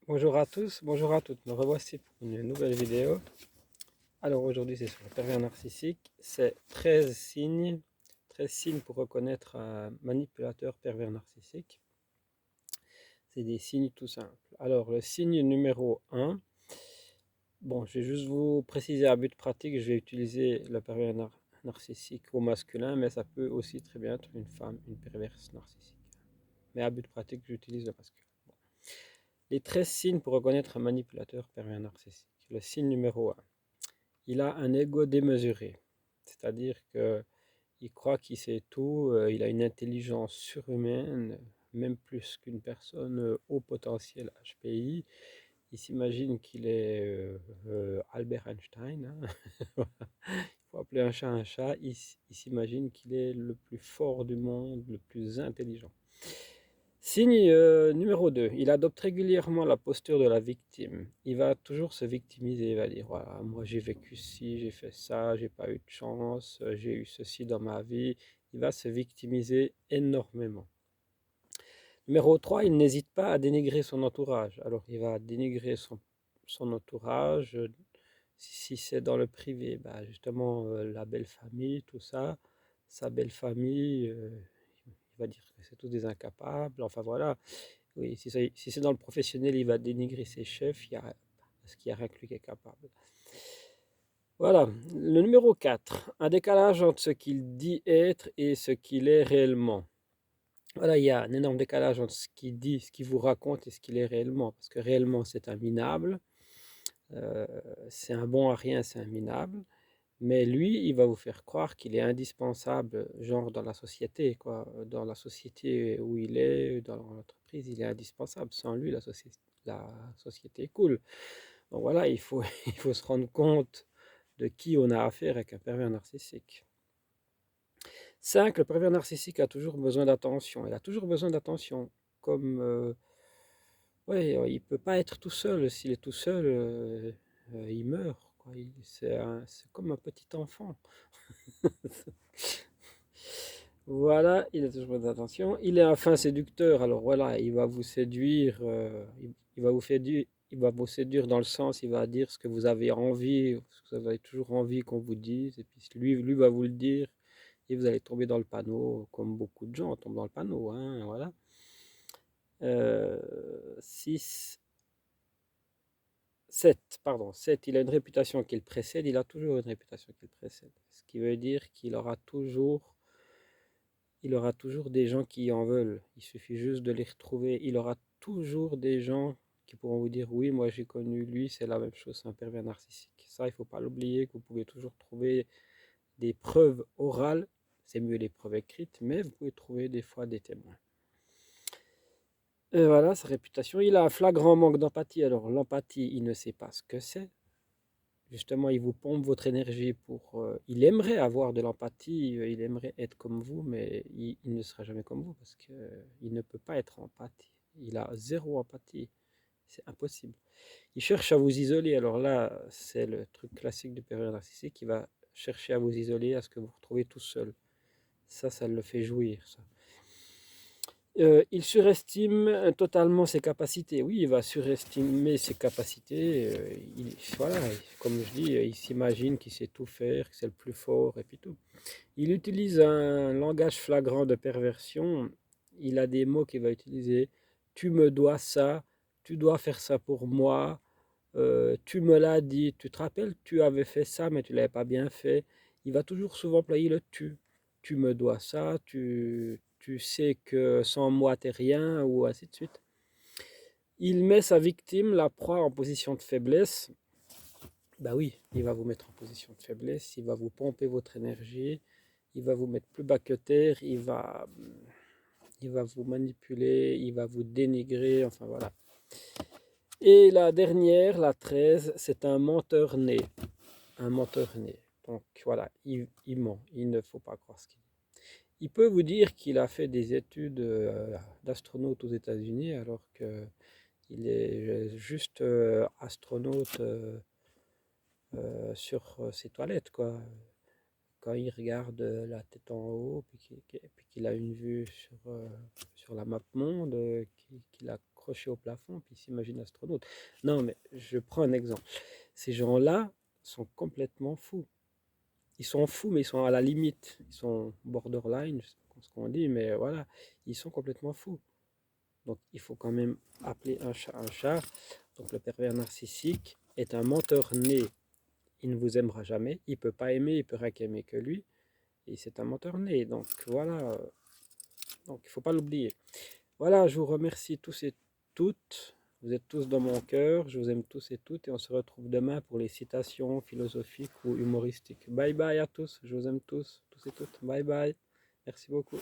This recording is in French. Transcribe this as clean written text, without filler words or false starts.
Bonjour à tous, bonjour à toutes. Nous revoici pour une nouvelle vidéo. Alors aujourd'hui c'est sur le pervers narcissique. C'est 13 signes pour reconnaître un manipulateur pervers narcissique. C'est des signes tout simples. Alors le signe numéro un. Bon, je vais juste vous préciser à but pratique, je vais utiliser le pervers narcissique au masculin, mais ça peut aussi très bien être une femme, une perverse narcissique. Mais à but pratique, j'utilise le masculin. Bon. Les 13 signes pour reconnaître un manipulateur pervers narcissique. Le signe numéro un. Il a un ego démesuré, c'est-à-dire qu'il croit qu'il sait tout, il a une intelligence surhumaine, même plus qu'une personne haut potentiel HPI. Il s'imagine qu'il est Albert Einstein, hein. Il faut appeler un chat un chat. Il s'imagine qu'il est le plus fort du monde, le plus intelligent. Signe numéro 2, il adopte régulièrement la posture de la victime. Il va toujours se victimiser, il va dire, voilà, moi j'ai vécu ci, j'ai fait ça, j'ai pas eu de chance, j'ai eu ceci dans ma vie. Il va se victimiser énormément. Numéro 3, il n'hésite pas à dénigrer son entourage. Alors il va dénigrer son entourage, si c'est dans le privé, bah, justement la belle famille, tout ça, sa belle famille, il va dire que c'est tous des incapables, enfin voilà. Oui, si c'est dans le professionnel, il va dénigrer ses chefs, parce qu'il n'y a rien que lui qui est capable. Voilà, le numéro 4, un décalage entre ce qu'il dit être et ce qu'il est réellement. Voilà, il y a un énorme décalage entre ce qu'il dit, ce qu'il vous raconte et ce qu'il est réellement, parce que réellement c'est un minable, euh, c'est un bon à rien, c'est un minable, mais lui, il va vous faire croire qu'il est indispensable, genre dans la société, quoi, dans la société où il est, dans l'entreprise, il est indispensable. Sans lui, la société est cool. Donc voilà, il faut se rendre compte de qui on a affaire avec un pervers narcissique. 5. Le pervers narcissique a toujours besoin d'attention. Il a toujours besoin d'attention. Comme, ouais, il ne peut pas être tout seul. S'il est tout seul, il meurt, quoi. C'est comme un petit enfant. Voilà, il a toujours besoin d'attention. Il est un fin séducteur. Alors voilà, il va vous séduire. Il va vous séduire. Il va vous séduire dans le sens, il va dire ce que vous avez envie, ce que vous avez toujours envie qu'on vous dise. Et puis lui va vous le dire. Et vous allez tomber dans le panneau, comme beaucoup de gens tombent dans le panneau, hein, voilà. 6, 7, pardon, 7, il a une réputation qu'il précède, il a toujours une réputation qu'il précède. Ce qui veut dire il aura toujours des gens qui en veulent. Il suffit juste de les retrouver. Il aura toujours des gens qui pourront vous dire, oui, moi j'ai connu lui, c'est la même chose, c'est un pervers narcissique. Ça, il ne faut pas l'oublier, que vous pouvez toujours trouver des preuves orales, c'est mieux les preuves écrites, mais vous pouvez trouver des fois des témoins. Et voilà, sa réputation. Il a un flagrant manque d'empathie. Alors l'empathie, il ne sait pas ce que c'est. Justement, il vous pompe votre énergie pour... il aimerait avoir de l'empathie, il aimerait être comme vous, mais il ne sera jamais comme vous parce qu'il ne peut pas être empathique. Il a zéro empathie. C'est impossible. Il cherche à vous isoler. Alors là, c'est le truc classique du pervers narcissique. Il va chercher à vous isoler, à ce que vous vous retrouvez tout seul. Ça le fait jouir, ça. Il surestime totalement ses capacités. Oui, il va surestimer ses capacités. Voilà, comme je dis, il s'imagine qu'il sait tout faire, que c'est le plus fort, et puis tout. Il utilise un langage flagrant de perversion. Il a des mots qu'il va utiliser. Tu me dois ça, tu dois faire ça pour moi, tu me l'as dit, tu te rappelles, tu avais fait ça, mais tu ne l'avais pas bien fait. Il va toujours souvent employer le tu. Tu me dois ça, tu sais que sans moi, t'es rien, ou ainsi de suite. Il met sa victime, la proie, en position de faiblesse. Bah oui, il va vous mettre en position de faiblesse, il va vous pomper votre énergie, il va vous mettre plus bas que terre, il va vous manipuler, il va vous dénigrer, enfin voilà. Et la dernière, la 13, c'est un menteur né. Un menteur né. Donc voilà, il ment, il ne faut pas croire ce qu'il dit. Il peut vous dire qu'il a fait des études d'astronaute aux États-Unis alors qu'il est juste astronaute sur ses toilettes, quoi. Quand il regarde la tête en haut, puis qu'il a une vue sur la map monde, qu'il a accrochés au plafond, puis ils s'imaginent astronautes. Non, mais je prends un exemple. Ces gens-là sont complètement fous. Ils sont fous, mais ils sont à la limite. Ils sont borderline, je sais pas ce qu'on dit, mais voilà, ils sont complètement fous. Donc il faut quand même appeler un chat un chat. Donc le pervers narcissique est un menteur né. Il ne vous aimera jamais. Il ne peut pas aimer, il ne pourra qu'aimer que lui. Et c'est un menteur né. Donc voilà. Donc il ne faut pas l'oublier. Voilà, je vous remercie tous et toutes. Vous êtes tous dans mon cœur. Je vous aime tous et toutes. Et on se retrouve demain pour les citations philosophiques ou humoristiques. Bye bye à tous. Je vous aime tous et toutes. Bye bye. Merci beaucoup.